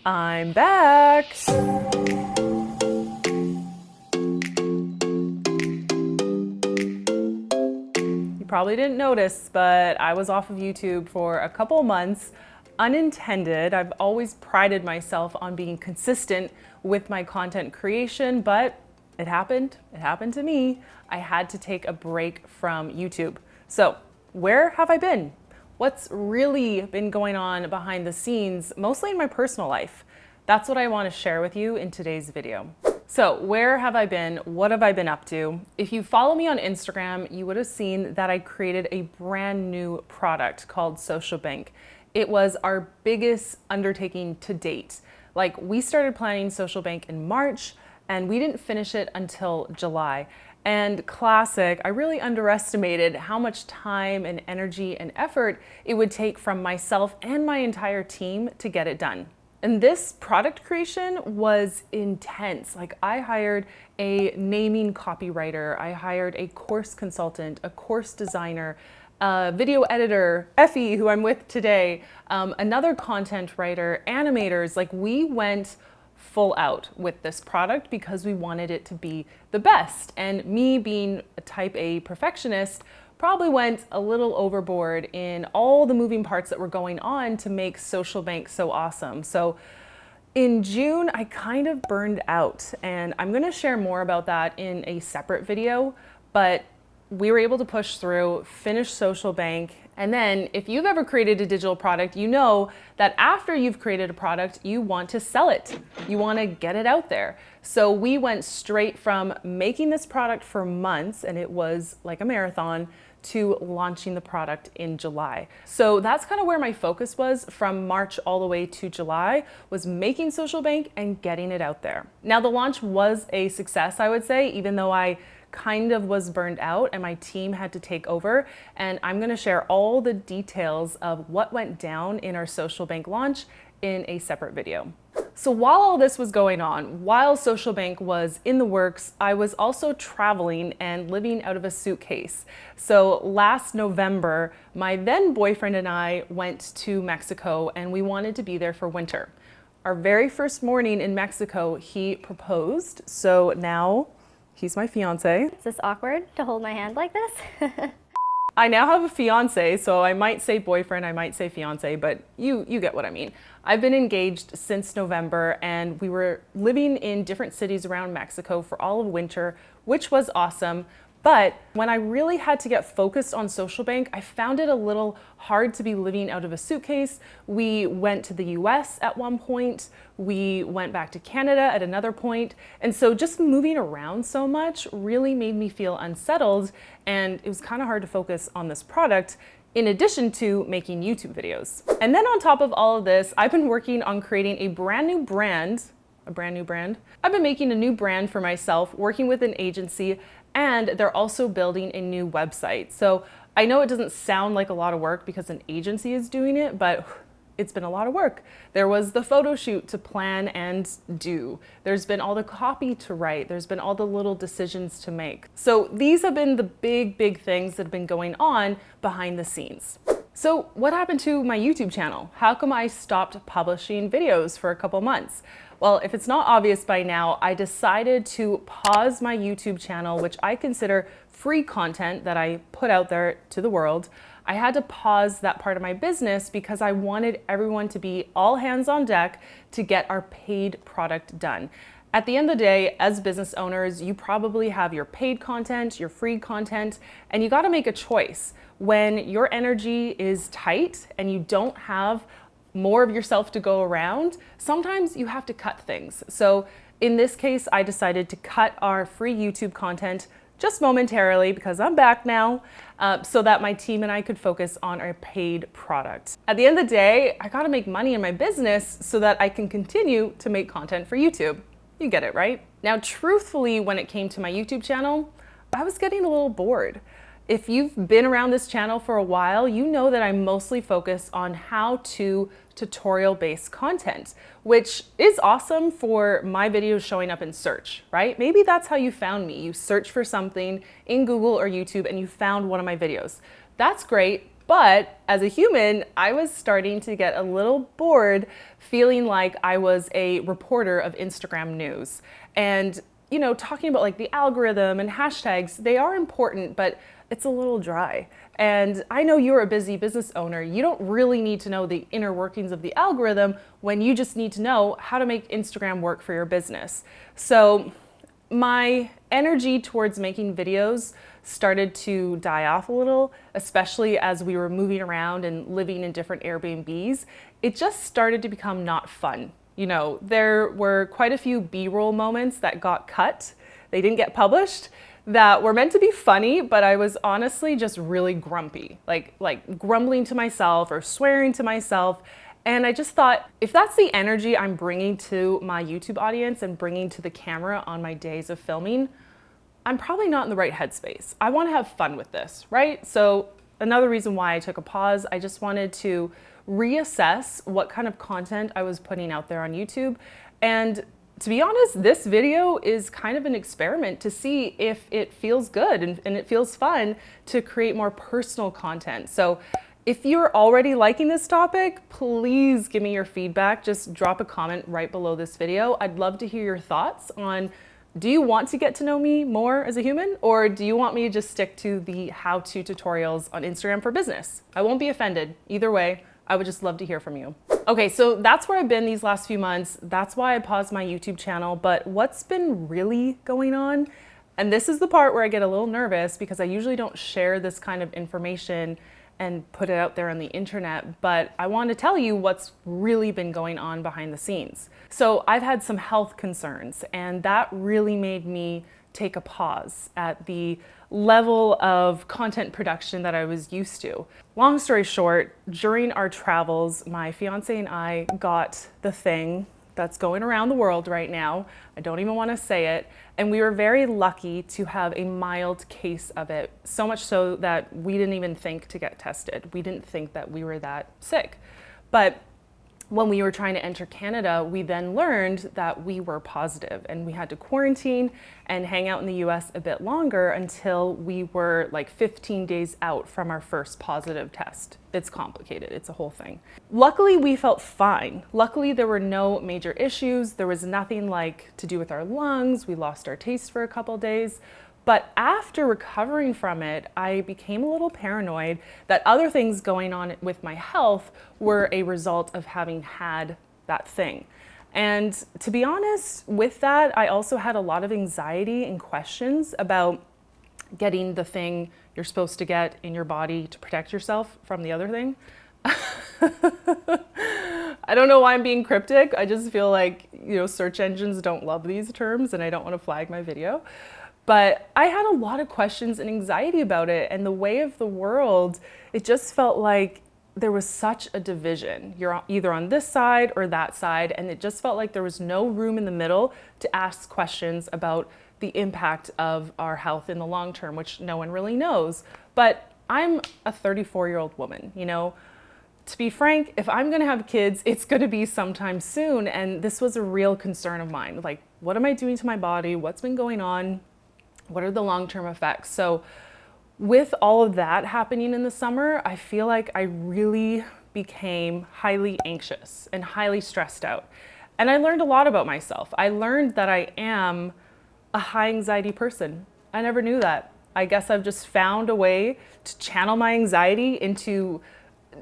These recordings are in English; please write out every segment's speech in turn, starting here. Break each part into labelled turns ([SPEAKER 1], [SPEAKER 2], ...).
[SPEAKER 1] I'm back. You probably didn't notice, but I was off of YouTube for a couple months, unintended. I've always prided myself on being consistent with my content creation, but it happened to me. I had to take a break from YouTube. So where have I been? What's really been going on behind the scenes, mostly in my personal life? That's what I want to share with you in today's video. So where have I been? What have I been up to? If you follow me on Instagram, you would have seen that I created a brand new product called Social Bank. It was our biggest undertaking to date. Like, we started planning Social Bank in March and we didn't finish it until July. And classic, I really underestimated how much time and energy and effort it would take from myself and my entire team to get it done. And this product creation was intense. Like, I hired a naming copywriter, I hired a course consultant, a course designer, a video editor, Effie, who I'm with today, another content writer, animators. Like, we went full out with this product because we wanted it to be the best. And me being a type A perfectionist, probably went a little overboard in all the moving parts that were going on to make Social Bank so awesome. So in June, I kind of burned out, and I'm gonna share more about that in a separate video, but we were able to push through, finish Social Bank. And then if you've ever created a digital product, you know that after you've created a product, you want to sell it. You want to get it out there. So we went straight from making this product for months, and it was like a marathon, to launching the product in July. So that's kind of where my focus was from March all the way to July, was making Social Bank and getting it out there. Now, the launch was a success, I would say, even though I kind of was burned out and my team had to take over. And I'm going to share all the details of what went down in our Social Bank launch in a separate video. So while all this was going on, while Social Bank was in the works, I was also traveling and living out of a suitcase. So last November, my then boyfriend and I went to Mexico, and we wanted to be there for winter. Our very first morning in Mexico, he proposed. So now he's my fiance.
[SPEAKER 2] Is this awkward to hold my hand like this?
[SPEAKER 1] I now have a fiance, so I might say boyfriend, I might say fiance, but you get what I mean. I've been engaged since November, and we were living in different cities around Mexico for all of winter, which was awesome. But when I really had to get focused on Social Bank, I found it a little hard to be living out of a suitcase. We went to the US at one point, we went back to Canada at another point, and so just moving around so much really made me feel unsettled, and it was kind of hard to focus on this product in addition to making YouTube videos. And then on top of all of this, I've been working on creating a brand new brand. I've been making a new brand for myself, working with an agency, and they're also building a new website. So I know it doesn't sound like a lot of work because an agency is doing it, but it's been a lot of work. There was the photo shoot to plan and do. There's been all the copy to write. There's been all the little decisions to make. So these have been the big things that have been going on behind the scenes. So what happened to my YouTube channel? How come I stopped publishing videos for a couple months? Well, if it's not obvious by now, I decided to pause my YouTube channel, which I consider free content that I put out there to the world. I had to pause that part of my business because I wanted everyone to be all hands on deck to get our paid product done. At the end of the day, as business owners, you probably have your paid content, your free content, and you got to make a choice. When your energy is tight and you don't have more of yourself to go around, sometimes you have to cut things. So in this case, I decided to cut our free YouTube content just momentarily because I'm back now, so that my team and I could focus on our paid product. At the end of the day, I gotta make money in my business so that I can continue to make content for YouTube. You get it, right? Now, truthfully, when it came to my YouTube channel, I was getting a little bored. If you've been around this channel for a while, you know that I mostly focus on how-to tutorial-based content, which is awesome for my videos showing up in search, right? Maybe that's how you found me. You searched for something in Google or YouTube and you found one of my videos. That's great. But as a human, I was starting to get a little bored feeling like I was a reporter of Instagram news. And, you know, talking about like the algorithm and hashtags, they are important, but it's a little dry. And I know you're a busy business owner. You don't really need to know the inner workings of the algorithm when you just need to know how to make Instagram work for your business. So my energy towards making videos started to die off a little, especially as we were moving around and living in different Airbnbs. It just started to become not fun. You know, there were quite a few B-roll moments that got cut. They didn't get published, that were meant to be funny, but I was honestly just really grumpy, like grumbling to myself or swearing to myself. And I just thought, if that's the energy I'm bringing to my YouTube audience and bringing to the camera on my days of filming, I'm probably not in the right headspace. I want to have fun with this, right? So another reason why I took a pause, I just wanted to reassess what kind of content I was putting out there on YouTube. And to be honest, this video is kind of an experiment to see if it feels good and it feels fun to create more personal content. So if you're already liking this topic, please give me your feedback. Just drop a comment right below this video. I'd love to hear your thoughts on, do you want to get to know me more as a human, or do you want me to just stick to the how-to tutorials on Instagram for business? I won't be offended. Either way, I would just love to hear from you. Okay, so that's where I've been these last few months. That's why I paused my YouTube channel. But what's been really going on, and this is the part where I get a little nervous because I usually don't share this kind of information and put it out there on the internet, but I want to tell you what's really been going on behind the scenes. So I've had some health concerns, and that really made me take a pause at the level of content production that I was used to. Long story short, during our travels, my fiance and I got the thing that's going around the world right now. I don't even want to say it. And we were very lucky to have a mild case of it, so much so that we didn't even think to get tested. We didn't think that we were that sick. But when we were trying to enter Canada, we then learned that we were positive, and we had to quarantine and hang out in the US a bit longer until we were like 15 days out from our first positive test. It's complicated, it's a whole thing. Luckily, we felt fine. Luckily, there were no major issues. There was nothing like to do with our lungs. We lost our taste for a couple days. But after recovering from it, I became a little paranoid that other things going on with my health were a result of having had that thing. And to be honest, with that, I also had a lot of anxiety and questions about getting the thing you're supposed to get in your body to protect yourself from the other thing. I don't know why I'm being cryptic. I just feel like, search engines don't love these terms, and I don't want to flag my video. But I had a lot of questions and anxiety about it, and the way of the world, it just felt like there was such a division. You're either on this side or that side, and it just felt like there was no room in the middle to ask questions about the impact of our health in the long term, which no one really knows. But I'm a 34-year-old woman, To be frank, if I'm gonna have kids, it's gonna be sometime soon, and this was a real concern of mine. Like, what am I doing to my body? What's been going on? What are the long-term effects? So with all of that happening in the summer, I feel like I really became highly anxious and highly stressed out. And I learned a lot about myself. I learned that I am a high anxiety person. I never knew that. I guess I've just found a way to channel my anxiety into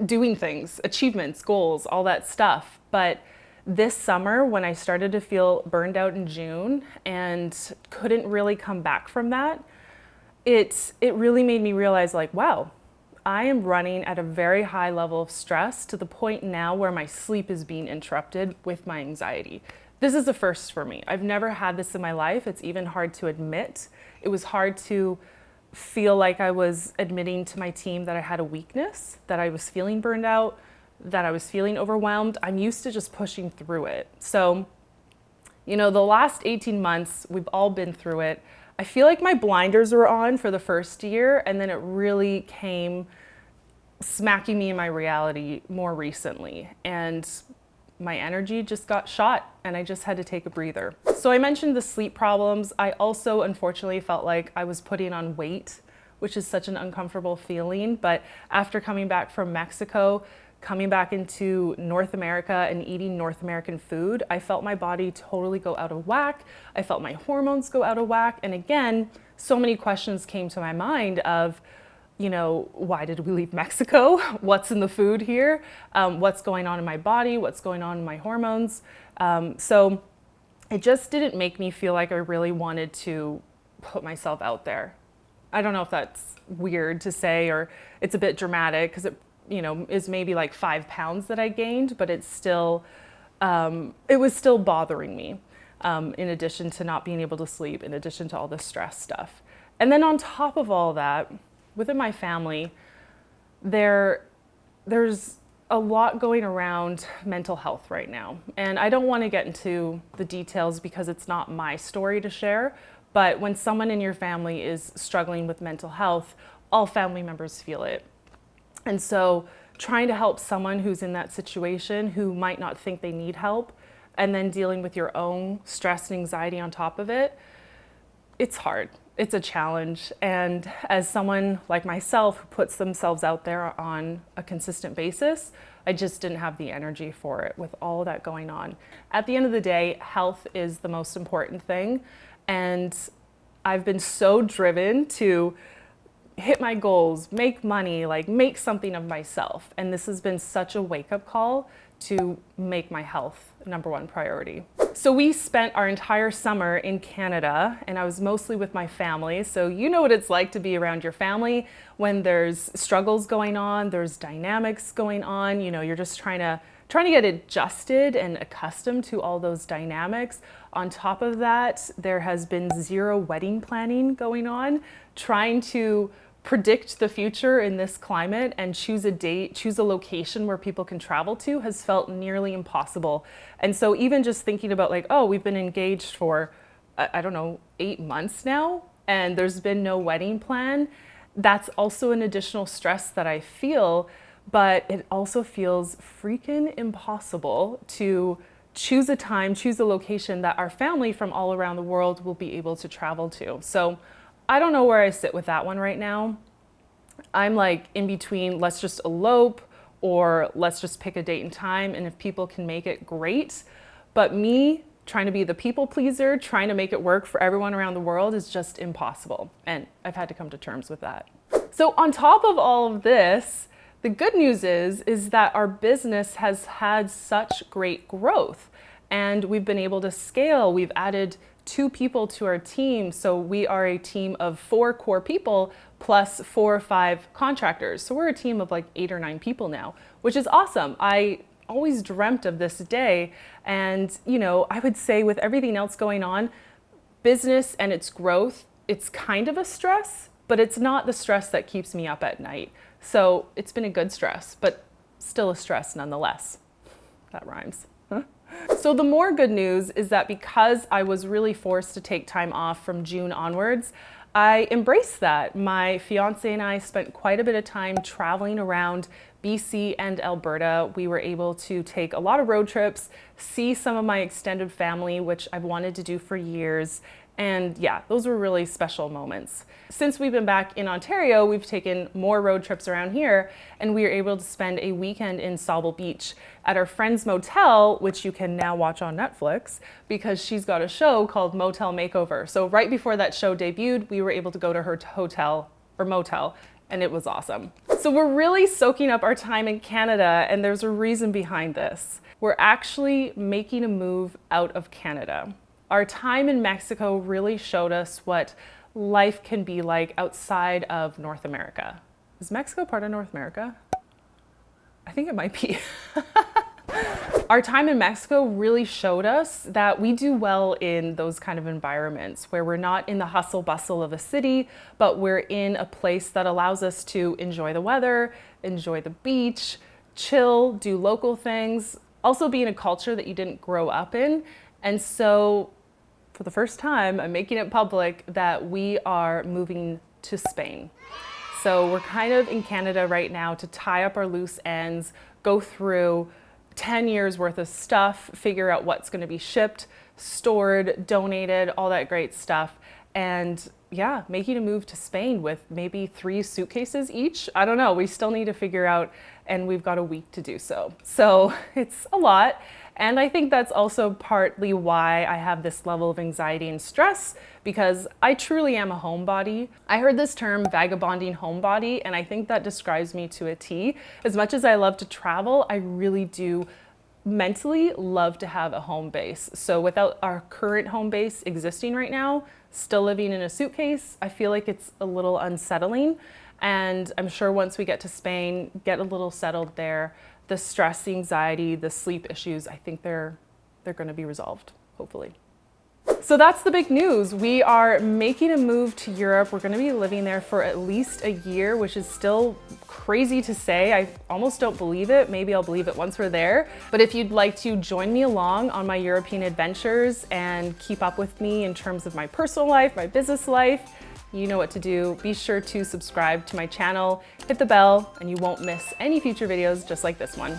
[SPEAKER 1] doing things, achievements, goals, all that stuff. But this summer, when I started to feel burned out in June and couldn't really come back from that, it really made me realize, like, wow, I am running at a very high level of stress to the point now where my sleep is being interrupted with my anxiety. This is a first for me. I've never had this in my life. It's even hard to admit. It was hard to feel like I was admitting to my team that I had a weakness, that I was feeling burned out, that I was feeling overwhelmed. I'm used to just pushing through it. So, the last 18 months, we've all been through it. I feel like my blinders were on for the first year, and then it really came smacking me in my reality more recently. And my energy just got shot, and I just had to take a breather. So I mentioned the sleep problems. I also, unfortunately, felt like I was putting on weight which is such an uncomfortable feeling. But after coming back from Mexico, coming back into North America and eating North American food, I felt my body totally go out of whack. I felt my hormones go out of whack. And again, so many questions came to my mind of, why did we leave Mexico? What's in the food here? What's going on in my body? What's going on in my hormones? So it just didn't make me feel like I really wanted to put myself out there. I don't know if that's weird to say, or it's a bit dramatic, because it is maybe like 5 pounds that I gained, but it's still, it was still bothering me, in addition to not being able to sleep, in addition to all the stress stuff. And then on top of all that, within my family, there's a lot going around mental health right now. And I don't want to get into the details because it's not my story to share, but when someone in your family is struggling with mental health, all family members feel it. And so trying to help someone who's in that situation who might not think they need help, and then dealing with your own stress and anxiety on top of it, it's hard. It's a challenge. And as someone like myself who puts themselves out there on a consistent basis, I just didn't have the energy for it with all that going on. At the end of the day, health is the most important thing. And I've been so driven to hit my goals, make money, make something of myself. And this has been such a wake-up call to make my health #1 priority. So we spent our entire summer in Canada, and I was mostly with my family. So you know what it's like to be around your family when there's struggles going on, there's dynamics going on, you're just trying to get adjusted and accustomed to all those dynamics. On top of that, there has been zero wedding planning going on, trying to predict the future in this climate and choose a date, choose a location where people can travel to has felt nearly impossible. And so even just thinking about we've been engaged for, 8 months now, and there's been no wedding plan, that's also an additional stress that I feel, but it also feels freaking impossible to choose a time, choose a location that our family from all around the world will be able to travel to. So I don't know where I sit with that one right now. I'm in between, let's just elope, or let's just pick a date and time, and if people can make it, great. But me trying to be the people pleaser, trying to make it work for everyone around the world is just impossible. And I've had to come to terms with that. So on top of all of this, the good news is that our business has had such great growth, and we've been able to scale. We've added 2 people to our team. So we are a team of 4 core people plus 4 or 5 contractors. So we're a team of 8 or 9 people now, which is awesome. I always dreamt of this day. And, I would say with everything else going on, business and its growth, it's kind of a stress, but it's not the stress that keeps me up at night. So it's been a good stress, but still a stress nonetheless. That rhymes. So the more good news is that because I was really forced to take time off from June onwards, I embraced that. My fiance and I spent quite a bit of time traveling around BC and Alberta. We were able to take a lot of road trips, see some of my extended family, which I've wanted to do for years. And yeah, those were really special moments. Since we've been back in Ontario, we've taken more road trips around here, and we were able to spend a weekend in Sauble Beach at our friend's motel, which you can now watch on Netflix because she's got a show called Motel Makeover. So right before that show debuted, we were able to go to her hotel or motel, and it was awesome. So we're really soaking up our time in Canada, and there's a reason behind this. We're actually making a move out of Canada. Our time in Mexico really showed us what life can be like outside of North America. Is Mexico part of North America? I think it might be. Our time in Mexico really showed us that we do well in those kind of environments where we're not in the hustle bustle of a city, but we're in a place that allows us to enjoy the weather, enjoy the beach, chill, do local things, also be in a culture that you didn't grow up in. And so for the first time, I'm making it public that we are moving to Spain. So we're kind of in Canada right now to tie up our loose ends, go through 10 years worth of stuff, figure out what's going to be shipped, stored, donated, all that great stuff. And yeah, making a move to Spain with maybe 3 suitcases each. I don't know, we still need to figure out, and we've got a week to do so. So it's a lot. And I think that's also partly why I have this level of anxiety and stress, because I truly am a homebody. I heard this term vagabonding homebody, and I think that describes me to a T. As much as I love to travel, I really do mentally love to have a home base. So without our current home base existing right now, still living in a suitcase, I feel like it's a little unsettling. And I'm sure once we get to Spain, get a little settled there, the stress, the anxiety, the sleep issues, I think they're going to be resolved, hopefully. So that's the big news. We are making a move to Europe. We're going to be living there for at least a year, which is still crazy to say. I almost don't believe it. Maybe I'll believe it once we're there. But if you'd like to join me along on my European adventures and keep up with me in terms of my personal life, my business life, you know what to do. Be sure to subscribe to my channel, hit the bell, and you won't miss any future videos just like this one.